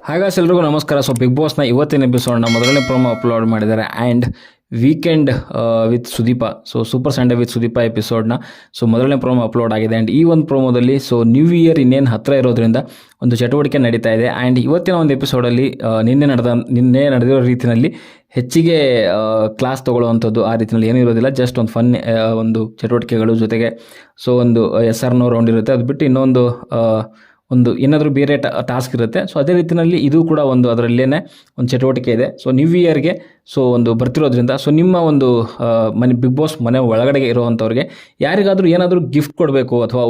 ಹಾಗಾದ್ರೆ ಎಲ್ರಿಗೂ ನಮಸ್ಕಾರ. ಸೊ ಬಿಗ್ ಬಾಸ್ನ ಇವತ್ತಿನ ಎಪಿಸೋಡ್ನ ಮೊದಲನೇ ಪ್ರೋಮೋ ಅಪ್ಲೋಡ್ ಮಾಡಿದ್ದಾರೆ and weekend with Sudeep, so super Sunday with Sudeep ಎಪಿಸೋಡ್ನ ಸೊ ಮೊದಲನೇ ಪ್ರೋಮೋ ಅಪ್ಲೋಡ್ ಆಗಿದೆ. ಆ್ಯಂಡ್ ಈ ಒಂದು ಪ್ರೋಮೋದಲ್ಲಿ ಸೊ ನ್ಯೂ ಇಯರ್ ಇನ್ನೇನು ಹತ್ತಿರ ಇರೋದ್ರಿಂದ ಒಂದು ಚಟುವಟಿಕೆ ನಡೀತಾ ಇದೆ. ಆ್ಯಂಡ್ ಇವತ್ತಿನ ಒಂದು ಎಪಿಸೋಡಲ್ಲಿ ನಿನ್ನೆ ನಡೆದಿರೋ ರೀತಿಯಲ್ಲಿ ಹೆಚ್ಚಿಗೆ ಕ್ಲಾಸ್ ತೊಗೊಳ್ಳುವಂಥದ್ದು ಆ ರೀತಿಯಲ್ಲಿ ಏನೂ ಇರೋದಿಲ್ಲ. ಜಸ್ಟ್ ಒಂದು ಫನ್ ಒಂದು ಚಟುವಟಿಕೆಗಳು ಜೊತೆಗೆ ಸೊ ಒಂದು SR ರೌಂಡ್ ಇರುತ್ತೆ. ಅದು ಬಿಟ್ಟು ಇನ್ನೊಂದು ಒಂದು ಏನಾದರೂ ಬೇರೆ ಟಾಸ್ಕ್ ಇರುತ್ತೆ. ಸೊ ಅದೇ ರೀತಿಯಲ್ಲಿ ಇದು ಕೂಡ ಒಂದು ಅದರಲ್ಲೇ ಒಂದು ಚಟುವಟಿಕೆ ಇದೆ. ಸೊ ನ್ಯೂ ಇಯರ್ಗೆ ಸೊ ಒಂದು ಬರ್ತಿರೋದ್ರಿಂದ ಸೊ ನಿಮ್ಮ ಒಂದು ಮನೆ ಬಿಗ್ ಬಾಸ್ ಮನೆ ಒಳಗಡೆಗೆ ಇರುವಂಥವ್ರಿಗೆ ಯಾರಿಗಾದರೂ ಏನಾದರೂ ಗಿಫ್ಟ್ ಕೊಡಬೇಕು ಅಥವಾ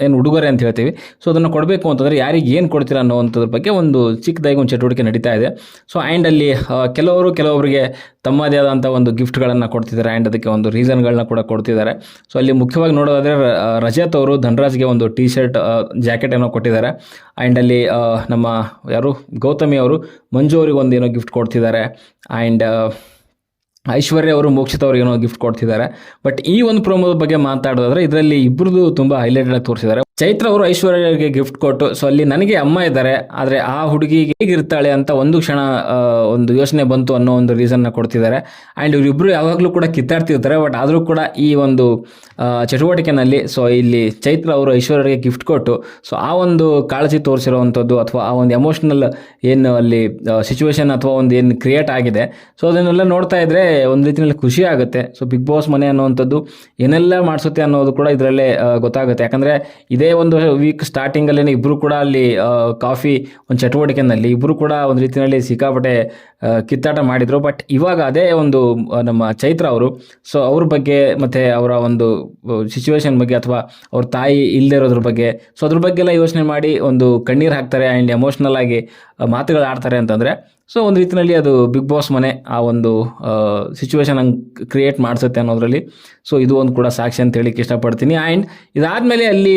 ಏನು ಉಡುಗೊರೆ ಅಂತ ಹೇಳ್ತೀವಿ, ಸೊ ಅದನ್ನು ಕೊಡಬೇಕು ಅಂತಂದರೆ ಯಾರಿಗೆ ಏನು ಕೊಡ್ತೀರಾ ಅನ್ನೋವಂಥದ್ರ ಬಗ್ಗೆ ಒಂದು ಚಿಕ್ಕದಾಗಿ ಒಂದು ಚಟುವಟಿಕೆ ನಡೀತಾ ಇದೆ. ಸೊ ಆ್ಯಂಡ್ ಅಲ್ಲಿ ಕೆಲವೊಬ್ಬರಿಗೆ ತಮ್ಮದೇ ಆದಂಥ ಒಂದು ಗಿಫ್ಟ್ಗಳನ್ನು ಕೊಡ್ತಿದ್ದಾರೆ ಆ್ಯಂಡ್ ಅದಕ್ಕೆ ಒಂದು ರೀಸನ್ಗಳನ್ನ ಕೂಡ ಕೊಡ್ತಿದ್ದಾರೆ. ಸೊ ಅಲ್ಲಿ ಮುಖ್ಯವಾಗಿ ನೋಡೋದಾದರೆ ರಜತ್ ಅವರು ಧನರಾಜ್ಗೆ ಒಂದು ಟೀ ಶರ್ಟ್ ಜಾಕೆಟ್ ಏನೋ ಕೊಟ್ಟಿದ್ದಾರೆ. ಆ್ಯಂಡ್ ಅಲ್ಲಿ ನಮ್ಮ ಯಾರು ಗೌತಮಿ ಅವರು ಮಂಜು ಅವ್ರಿಗೆ ಒಂದು ಏನೋ ಗಿಫ್ಟ್ ಕೊಡ್ತಿದ್ದಾರೆ. ಆ್ಯಂಡ್ ಐಶ್ವರ್ಯ ಅವರು ಮೋಕ್ಷಿತ್ ಅವ್ರಿಗೆ ಏನೋ ಗಿಫ್ಟ್ ಕೊಡ್ತಿದ್ದಾರೆ. ಬಟ್ ಈ ಒಂದು ಪ್ರೋಮೋದ ಬಗ್ಗೆ ಮಾತಾಡೋದಾದ್ರೆ ಇದರಲ್ಲಿ ಇಬ್ಬರದು ತುಂಬ ಹೈಲೈಟೆಡ್ ಆಗಿ ತೋರಿಸಿದ್ದಾರೆ. ಚೈತ್ರ ಅವರು ಐಶ್ವರ್ಯಗೆ ಗಿಫ್ಟ್ ಕೊಟ್ಟು ಸೊ ಅಲ್ಲಿ ನನಗೆ ಅಮ್ಮ ಇದ್ದಾರೆ, ಆದರೆ ಆ ಹುಡುಗಿಗೆ ಹೇಗಿರ್ತಾಳೆ ಅಂತ ಒಂದು ಕ್ಷಣ ಒಂದು ಯೋಚನೆ ಬಂತು ಅನ್ನೋ ಒಂದು ರೀಸನ್ನ ಕೊಡ್ತಿದ್ದಾರೆ. ಆ್ಯಂಡ್ ಇವರಿಬ್ಬರು ಯಾವಾಗಲೂ ಕೂಡ ಕಿತ್ತಾಡ್ತಿರ್ತಾರೆ. ಬಟ್ ಆದರೂ ಕೂಡ ಈ ಒಂದು ಚಟುವಟಿಕೆನಲ್ಲಿ ಸೊ ಇಲ್ಲಿ ಚೈತ್ರ ಅವರು ಐಶ್ವರ್ಯಗೆ ಗಿಫ್ಟ್ ಕೊಟ್ಟು ಸೊ ಆ ಒಂದು ಕಾಳಜಿ ತೋರಿಸಿರುವಂಥದ್ದು ಅಥವಾ ಆ ಒಂದು ಎಮೋಷ್ನಲ್ ಏನು ಅಲ್ಲಿ ಸಿಚುವೇಶನ್ ಅಥವಾ ಒಂದು ಏನು ಕ್ರಿಯೇಟ್ ಆಗಿದೆ, ಸೊ ಅದನ್ನೆಲ್ಲ ನೋಡ್ತಾ ಇದ್ರೆ ಒಂದು ರೀತಿಯಲ್ಲಿ ಖುಷಿ ಆಗುತ್ತೆ. ಸೊ ಬಿಗ್ ಬಾಸ್ ಮನೆ ಅನ್ನುವಂಥದ್ದು ಏನೆಲ್ಲ ಮಾಡಿಸುತ್ತೆ ಅನ್ನೋದು ಕೂಡ ಇದರಲ್ಲೇ ಗೊತ್ತಾಗುತ್ತೆ. ಯಾಕಂದರೆ ಇದೇ ಒಂದು ವೀಕ್ ಸ್ಟಾರ್ಟಿಂಗಲ್ಲೇ ಇಬ್ಬರು ಕೂಡ ಅಲ್ಲಿ ಕಾಫಿ ಒಂದು ಚಟುವಟಿಕೆನಲ್ಲಿ ಇಬ್ಬರು ಕೂಡ ಒಂದು ರೀತಿಯಲ್ಲಿ ಸಿಕ್ಕಾಪಟ್ಟೆ ಕಿತ್ತಾಟ ಮಾಡಿದರು. ಬಟ್ ಇವಾಗ ಅದೇ ಒಂದು ನಮ್ಮ ಚೈತ್ರ ಅವರು ಸೊ ಅವ್ರ ಬಗ್ಗೆ ಮತ್ತು ಅವರ ಒಂದು ಸಿಚುವೇಶನ್ ಬಗ್ಗೆ ಅಥವಾ ಅವ್ರ ತಾಯಿ ಇಲ್ಲದೆ ಇರೋದ್ರ ಬಗ್ಗೆ ಸೊ ಅದ್ರ ಬಗ್ಗೆ ಎಲ್ಲ ಯೋಚನೆ ಮಾಡಿ ಒಂದು ಕಣ್ಣೀರು ಹಾಕ್ತಾರೆ ಆ್ಯಂಡ್ ಎಮೋಷ್ನಲ್ ಆಗಿ ಮಾತುಗಳು ಆಡ್ತಾರೆ ಅಂತಂದರೆ ಸೊ ಒಂದು ರೀತಿಯಲ್ಲಿ ಅದು ಬಿಗ್ ಬಾಸ್ ಮನೆ ಆ ಒಂದು ಸಿಚುವೇಶನ್ ಹಂಗೆ ಕ್ರಿಯೇಟ್ ಮಾಡಿಸುತ್ತೆ ಅನ್ನೋದ್ರಲ್ಲಿ ಸೊ ಇದು ಒಂದು ಕೂಡ ಸಾಕ್ಷಿ ಅಂತ ಹೇಳಿಕ್ಕೆ ಇಷ್ಟಪಡ್ತೀನಿ. ಆ್ಯಂಡ್ ಇದಾದಮೇಲೆ ಅಲ್ಲಿ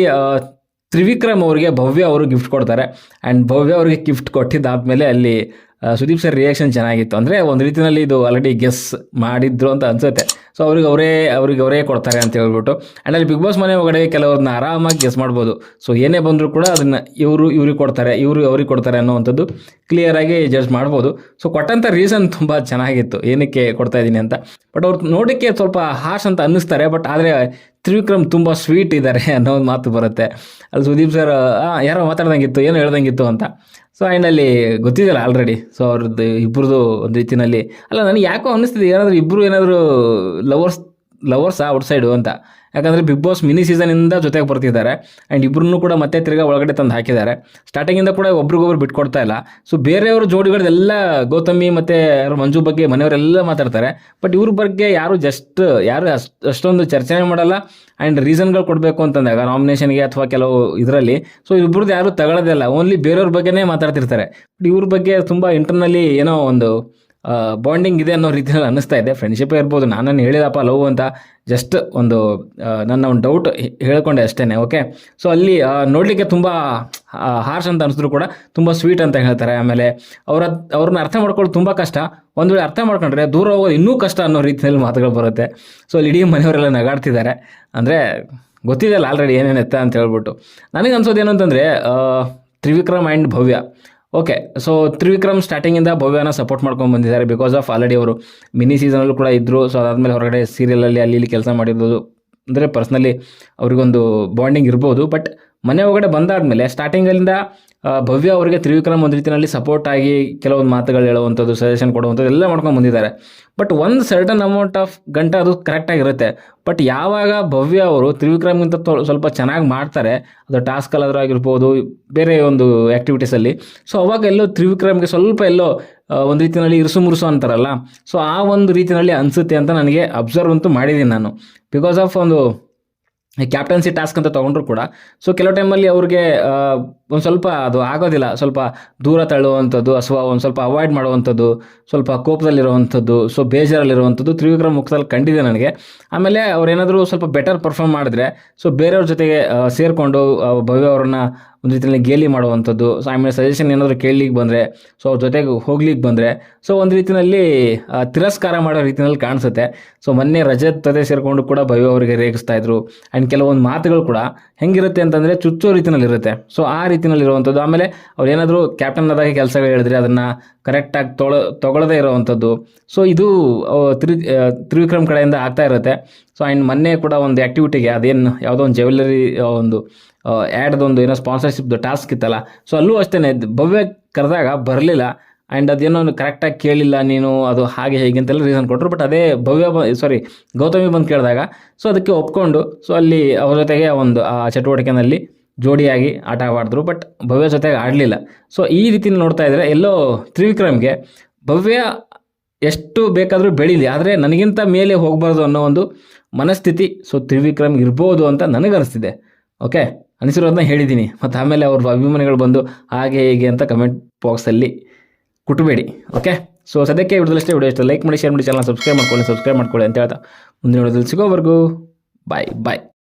ತ್ರಿವಿಕ್ರಮ್ ಅವರಿಗೆ ಭವ್ಯ ಅವರು ಗಿಫ್ಟ್ ಕೊಡ್ತಾರೆ. ಆ್ಯಂಡ್ ಭವ್ಯ ಅವ್ರಿಗೆ ಗಿಫ್ಟ್ ಕೊಟ್ಟಿದ್ದಾದಮೇಲೆ ಅಲ್ಲಿ ಸುದೀಪ್ ಸರ್ ರಿಯಾಕ್ಷನ್ ಚೆನ್ನಾಗಿತ್ತು. ಅಂದರೆ ಒಂದು ರೀತಿಯಲ್ಲಿ ಇದು ಆಲ್ರೆಡಿ ಗೆಸ್ ಮಾಡಿದ್ರು ಅಂತ ಅನಿಸುತ್ತೆ. ಸೊ ಅವ್ರಿಗೆ ಅವರೇ ಕೊಡ್ತಾರೆ ಅಂತ ಹೇಳ್ಬಿಟ್ಟು. ಆ್ಯಂಡ್ ಅಲ್ಲಿ ಬಿಗ್ ಬಾಸ್ ಮನೆ ಒಳಗಡೆ ಕೆಲವ್ರನ್ನ ಆರಾಮಾಗಿ ಗೆಸ್ ಮಾಡ್ಬೋದು. ಸೊ ಏನೇ ಬಂದರೂ ಕೂಡ ಅದನ್ನು ಇವ್ರಿಗೆ ಕೊಡ್ತಾರೆ, ಅವ್ರಿಗೆ ಕೊಡ್ತಾರೆ ಅನ್ನೋವಂಥದ್ದು ಕ್ಲಿಯರಾಗಿ ಜಡ್ಜ್ ಮಾಡ್ಬೋದು. ಸೊ ಕೊಟ್ಟಂಥ ರೀಸನ್ ತುಂಬ ಚೆನ್ನಾಗಿತ್ತು ಏನಕ್ಕೆ ಕೊಡ್ತಾ ಇದ್ದೀನಿ ಅಂತ. ಬಟ್ ಅವ್ರು ನೋಡೋಕ್ಕೆ ಸ್ವಲ್ಪ ಹಾರ್ಶ್ ಅಂತ ಅನ್ನಿಸ್ತಾರೆ. ಬಟ್ ಆದರೆ ತ್ರಿವಿಕ್ರಮ್ ತುಂಬ ಸ್ವೀಟ್ ಇದ್ದಾರೆ ಅನ್ನೋ ಒಂದು ಮಾತು ಬರುತ್ತೆ. ಅಲ್ಲಿ ಸುದೀಪ್ ಸರ್ ಯಾರೋ ಮಾತಾಡ್ದಂಗಿತ್ತು, ಏನೋ ಹೇಳ್ದಂಗಿತ್ತು ಅಂತ. ಸೊ ಆ್ಯಂಡ್ ಅಲ್ಲಿ ಗೊತ್ತಿದೆಯಲ್ಲ ಆಲ್ರೆಡಿ. ಸೊ ಅವ್ರದ್ದು ಇಬ್ಬರದು ಒಂದು ರೀತಿಯಲ್ಲಿ ಅಲ್ಲ ನನಗೆ ಯಾಕೋ ಅನ್ನಿಸ್ತಿದೆ ಏನಾದರೂ ಲವರ್ಸಾ ಔಟ್ಸೈಡು ಅಂತ. ಯಾಕಂದರೆ ಬಿಗ್ ಬಾಸ್ ಮಿನಿ ಸೀಸನಿಂದ ಜೊತೆಗೆ ಬರ್ತಿದ್ದಾರೆ ಆ್ಯಂಡ್ ಇಬ್ಬರನ್ನೂ ಕೂಡ ಮತ್ತೆ ತಿರ್ಗಾ ಒಳಗಡೆ ತಂದು ಹಾಕಿದ್ದಾರೆ. ಸ್ಟಾರ್ಟಿಂಗಿಂದ ಕೂಡ ಒಬ್ರಿಗೊಬ್ರು ಬಿಟ್ಕೊಡ್ತಾ ಇಲ್ಲ. ಸೊ ಬೇರೆಯವರು ಜೋಡಿಗಳದೆಲ್ಲ ಗೌತಮಿ ಮತ್ತು ಮಂಜು ಬಗ್ಗೆ ಮನೆಯವರೆಲ್ಲ ಮಾತಾಡ್ತಾರೆ. ಬಟ್ ಇವ್ರ ಬಗ್ಗೆ ಯಾರು ಅಷ್ಟೊಂದು ಚರ್ಚೆ ಮಾಡಲ್ಲ. ಆ್ಯಂಡ್ ರೀಸನ್ಗಳು ಕೊಡಬೇಕು ಅಂತಂದಾಗ ನಾಮಿನೇಷನ್ಗೆ ಅಥವಾ ಕೆಲವು ಇದರಲ್ಲಿ ಸೊ ಇಬ್ಬರದ್ದು ಯಾರು ತಗೊಳ್ಳೋದಿಲ್ಲ, ಓನ್ಲಿ ಬೇರೆಯವ್ರ ಬಗ್ಗೆನೇ ಮಾತಾಡ್ತಿರ್ತಾರೆ. ಬಟ್ ಇವ್ರ ಬಗ್ಗೆ ತುಂಬ ಇಂಟರ್ನಲ್ಲಿ ಏನೋ ಒಂದು ಬಾಂಡಿಂಗ್ ಇದೆ ಅನ್ನೋ ರೀತಿಯಲ್ಲಿ ಅನ್ನಿಸ್ತಾ ಇದೆ. ಫ್ರೆಂಡ್ಶಿಪ್ಪೇ ಇರ್ಬೋದು, ನಾನು ಹೇಳಿದಪ್ಪ ಲವ್ ಅಂತ ಜಸ್ಟ್ ಒಂದು ನನ್ನ ಒಂದು ಡೌಟ್ ಹೇಳ್ಕೊಂಡೆ ಅಷ್ಟೇ. ಓಕೆ. ಸೊ ಅಲ್ಲಿ ನೋಡಲಿಕ್ಕೆ ತುಂಬ ಹಾರ್ಶ್ ಅಂತ ಅನಿಸಿದ್ರು ಕೂಡ ತುಂಬ ಸ್ವೀಟ್ ಅಂತ ಹೇಳ್ತಾರೆ. ಆಮೇಲೆ ಅವ್ರನ್ನ ಅರ್ಥ ಮಾಡ್ಕೊಳ್ಳೋದು ತುಂಬ ಕಷ್ಟ. ಒಂದು ವೇಳೆ ಅರ್ಥ ಮಾಡ್ಕೊಂಡ್ರೆ ದೂರ ಹೋಗೋದು ಇನ್ನೂ ಕಷ್ಟ ಅನ್ನೋ ರೀತಿಯಲ್ಲಿ ಮಾತುಗಳು ಬರುತ್ತೆ. ಸೊ ಅಲ್ಲಿ ಇಡೀ ಮನೆಯವರೆಲ್ಲ ನಗಾಡ್ತಿದ್ದಾರೆ. ಅಂದರೆ ಗೊತ್ತಿದೆಯಲ್ಲ ಆಲ್ರೆಡಿ ಏನೇನು ಎತ್ತ ಅಂತ ಹೇಳ್ಬಿಟ್ಟು. ನನಗೆ ಅನ್ಸೋದು ಏನು ಅಂತಂದರೆ Trivikram and Bhavya. Okay. So Trivikram ಸ್ಟಾರ್ಟಿಂಗಿಂದ ಭವ್ಯನ ಸಪೋರ್ಟ್ ಮಾಡ್ಕೊಂಡು ಬಂದಿದ್ದಾರೆ ಬಿಕಾಸ್ ಆಫ್ ಆಲ್ರೆಡಿ ಅವರು ಮಿನಿ ಸೀಸನಲ್ಲೂ ಕೂಡ ಇದ್ದರು. ಸೊ ಅದಾದಮೇಲೆ ಹೊರಗಡೆ ಸೀರಿಯಲಲ್ಲಿ ಅಲ್ಲಿ ಕೆಲಸ ಮಾಡಿರ್ಬೋದು. ಅಂದರೆ ಪರ್ಸ್ನಲಿ ಅವ್ರಿಗೊಂದು ಬಾಂಡಿಂಗ್ ಇರ್ಬೋದು. ಬಟ್ ಮನೆ ಒಳಗಡೆ ಬಂದಾದಮೇಲೆ ಸ್ಟಾರ್ಟಿಂಗಲ್ಲಿಂದ ಭವ್ಯ ಅವರಿಗೆ ತ್ರಿವಿಕ್ರಮ್ ಒಂದು ರೀತಿಯಲ್ಲಿ ಸಪೋರ್ಟ್ ಆಗಿ ಕೆಲವೊಂದು ಮಾತುಗಳು ಹೇಳುವಂಥದ್ದು, ಸಜೆಷನ್ ಕೊಡುವಂಥದ್ದು ಎಲ್ಲ ಮಾಡ್ಕೊಂಡು ಬಂದಿದ್ದಾರೆ. ಬಟ್ ಒಂದು ಸರ್ಟನ್ ಅಮೌಂಟ್ ಆಫ್ ಗಂಟೆ ಅದು ಕರೆಕ್ಟಾಗಿರುತ್ತೆ. ಬಟ್ ಯಾವಾಗ ಭವ್ಯ ಅವರು ತ್ರಿವಿಕ್ರಮ್ಗಿಂತ ಸ್ವಲ್ಪ ಚೆನ್ನಾಗಿ ಮಾಡ್ತಾರೆ, ಅದು ಟಾಸ್ಕಲ್ಲಾದರೂ ಆಗಿರ್ಬೋದು, ಬೇರೆ ಒಂದು ಆ್ಯಕ್ಟಿವಿಟೀಸಲ್ಲಿ, ಸೊ ಅವಾಗ ಎಲ್ಲೋ ತ್ರಿವಿಕ್ರಮ್ಗೆ ಸ್ವಲ್ಪ ಎಲ್ಲೋ ಒಂದು ರೀತಿಯಲ್ಲಿ ಇರುಸು ಅಂತಾರಲ್ಲ, ಸೊ ಆ ಒಂದು ರೀತಿಯಲ್ಲಿ ಅನಿಸುತ್ತೆ ಅಂತ ನನಗೆ ಅಬ್ಸರ್ವ್ ಅಂತೂ ಮಾಡಿದ್ದೀನಿ ನಾನು. ಬಿಕಾಸ್ ಆಫ್ ಒಂದು ಕ್ಯಾಪ್ಟನ್ಸಿ ಟಾಸ್ಕ್ ಅಂತ ತೊಗೊಂಡ್ರು ಕೂಡ ಸೊ ಕೆಲವು ಟೈಮಲ್ಲಿ ಅವ್ರಿಗೆ ಒಂದು ಸ್ವಲ್ಪ ಅದು ಆಗೋದಿಲ್ಲ, ಸ್ವಲ್ಪ ದೂರ ತಳ್ಳುವಂಥದ್ದು ಅಥವಾ ಒಂದು ಸ್ವಲ್ಪ ಅವಾಯ್ಡ್ ಮಾಡುವಂಥದ್ದು, ಸ್ವಲ್ಪ ಕೋಪದಲ್ಲಿರುವಂಥದ್ದು, ಸೊ ಬೇಜಾರಲ್ಲಿರುವಂಥದ್ದು ತ್ರಿವಿಕ್ರಮ್ ಮುಖದಲ್ಲಿ ಕಂಡಿದೆ ನನಗೆ. ಆಮೇಲೆ ಅವ್ರೇನಾದರೂ ಸ್ವಲ್ಪ ಬೆಟರ್ ಪರ್ಫಾರ್ಮ್ ಮಾಡಿದ್ರೆ ಸೊ ಬೇರೆಯವ್ರ ಜೊತೆಗೆ ಸೇರಿಕೊಂಡು ಭವ್ಯ ಅವ್ರನ್ನ ಒಂದು ರೀತಿಯಲ್ಲಿ ಗೇಲಿ ಮಾಡುವಂಥದ್ದು, ಸೊ ಆಮೇಲೆ ಸಜೆಷನ್ ಏನಾದರೂ ಕೇಳಲಿಕ್ಕೆ ಬಂದರೆ ಸೊ ಅವ್ರ ಜೊತೆಗೆ ಹೋಗ್ಲಿಕ್ಕೆ ಬಂದರೆ ಸೊ ಒಂದು ರೀತಿಯಲ್ಲಿ ತಿರಸ್ಕಾರ ಮಾಡೋ ರೀತಿಯಲ್ಲಿ ಕಾಣಿಸುತ್ತೆ. ಸೊ ಮೊನ್ನೆ ರಜತ್ ಜೊತೆ ಸೇರಿಕೊಂಡು ಕೂಡ ಭವ್ಯ ಅವರಿಗೆ ರೇಗಿಸ್ತಾ ಇದ್ರು. ಆ್ಯಂಡ್ ಕೆಲವೊಂದು ಮಾತುಗಳು ಕೂಡ ಹೆಂಗಿರುತ್ತೆ ಅಂತಂದರೆ ಚುಚ್ಚೋ ರೀತಿಯಲ್ಲಿ ಇರುತ್ತೆ. ಸೊ ಆ ರೀತಿಯಲ್ಲಿ ಇರುವಂಥದ್ದು. ಆಮೇಲೆ ಅವ್ರು ಏನಾದರೂ ಕ್ಯಾಪ್ಟನ್ ಆದಾಗ ಕೆಲಸಗಳು ಹೇಳಿದ್ರೆ ಅದನ್ನು ಕರೆಕ್ಟಾಗಿ ತೊಗೊಳ್ಳದೇ ಇರೋವಂಥದ್ದು. ಸೊ ಇದು ತ್ರಿವಿಕ್ರಮ್ ಕಡೆಯಿಂದ ಆಗ್ತಾ ಇರುತ್ತೆ. ಸೊ ಆ್ಯಂಡ್ ಮೊನ್ನೆ ಕೂಡ ಒಂದು ಆ್ಯಕ್ಟಿವಿಟಿಗೆ ಅದೇನು ಯಾವುದೋ ಒಂದು ಜ್ಯುವೆಲ್ಲರಿ ಒಂದು ಆ್ಯಡ್ದೊಂದು ಏನೋ ಸ್ಪಾನ್ಸರ್ಶಿಪ್ದು ಟಾಸ್ಕ್ ಇತ್ತಲ್ಲ, ಸೊ ಅಲ್ಲೂ ಅಷ್ಟೇ ಭವ್ಯ ಕರೆದಾಗ ಬರಲಿಲ್ಲ. ಆ್ಯಂಡ್ ಅದೇನೋ ಕರೆಕ್ಟಾಗಿ ಕೇಳಿಲ್ಲ ನೀನು, ಅದು ಹಾಗೆ ಹೇಗೆ ಅಂತೆಲ್ಲ ರೀಸನ್ ಕೊಟ್ಟರು. ಬಟ್ ಅದೇ ಗೌತಮಿ ಬಂದು ಕೇಳಿದಾಗ ಸೊ ಅದಕ್ಕೆ ಒಪ್ಕೊಂಡು ಸೊ ಅಲ್ಲಿ ಅವ್ರ ಜೊತೆಗೆ ಒಂದು ಆ ಚಟುವಟಿಕೆನಲ್ಲಿ ಜೋಡಿಯಾಗಿ ಆಟ ಆಡಿದ್ರು. ಬಟ್ ಭವ್ಯ ಜೊತೆಗೆ ಆಡಲಿಲ್ಲ. ಸೊ ಈ ರೀತಿ ನೋಡ್ತಾ ಇದ್ದರೆ ಎಲ್ಲೋ ತ್ರಿವಿಕ್ರಮ್ಗೆ ಭವ್ಯ ಎಷ್ಟು ಬೇಕಾದರೂ ಬೆಳೀಲಿ, ಆದರೆ ನನಗಿಂತ ಮೇಲೆ ಹೋಗಬಾರ್ದು ಅನ್ನೋ ಒಂದು ಮನಸ್ಥಿತಿ ಸೊ ತ್ರಿವಿಕ್ರಮ್ ಇರ್ಬೋದು ಅಂತ ನನಗನ್ನಿಸ್ತಿದೆ. ಓಕೆ, ಅನಿಸಿರೋದನ್ನ ಹೇಳಿದ್ದೀನಿ. ಮತ್ತು ಆಮೇಲೆ ಅವ್ರ ಅಭಿಮಾನಿಗಳು ಬಂದು ಹಾಗೆ ಹೇಗೆ ಅಂತ ಕಮೆಂಟ್ ಬಾಕ್ಸಲ್ಲಿ ಕುಟ್ಟಬೇಡಿ. ಓಕೆ, ಸೊ ಸದ್ಯಕ್ಕೆ ವಿಡಿಯೋದಲ್ಲಷ್ಟೇ. ವಿಡಿಯೋ ಇಷ್ಟ ಲೈಕ್ ಮಾಡಿ, ಶೇರ್ ಮಾಡಿ, ಚಾನಲ್ ಸಬ್ಸ್ಕ್ರೈಬ್ ಮಾಡ್ಕೊಳ್ಳಿ ಅಂತ ಹೇಳ್ತಾ ಮುಂದಿನ ವಿಡಿಯೋದಲ್ಲಿ ಸಿಗೋವರೆಗೂ ಬಾಯ್.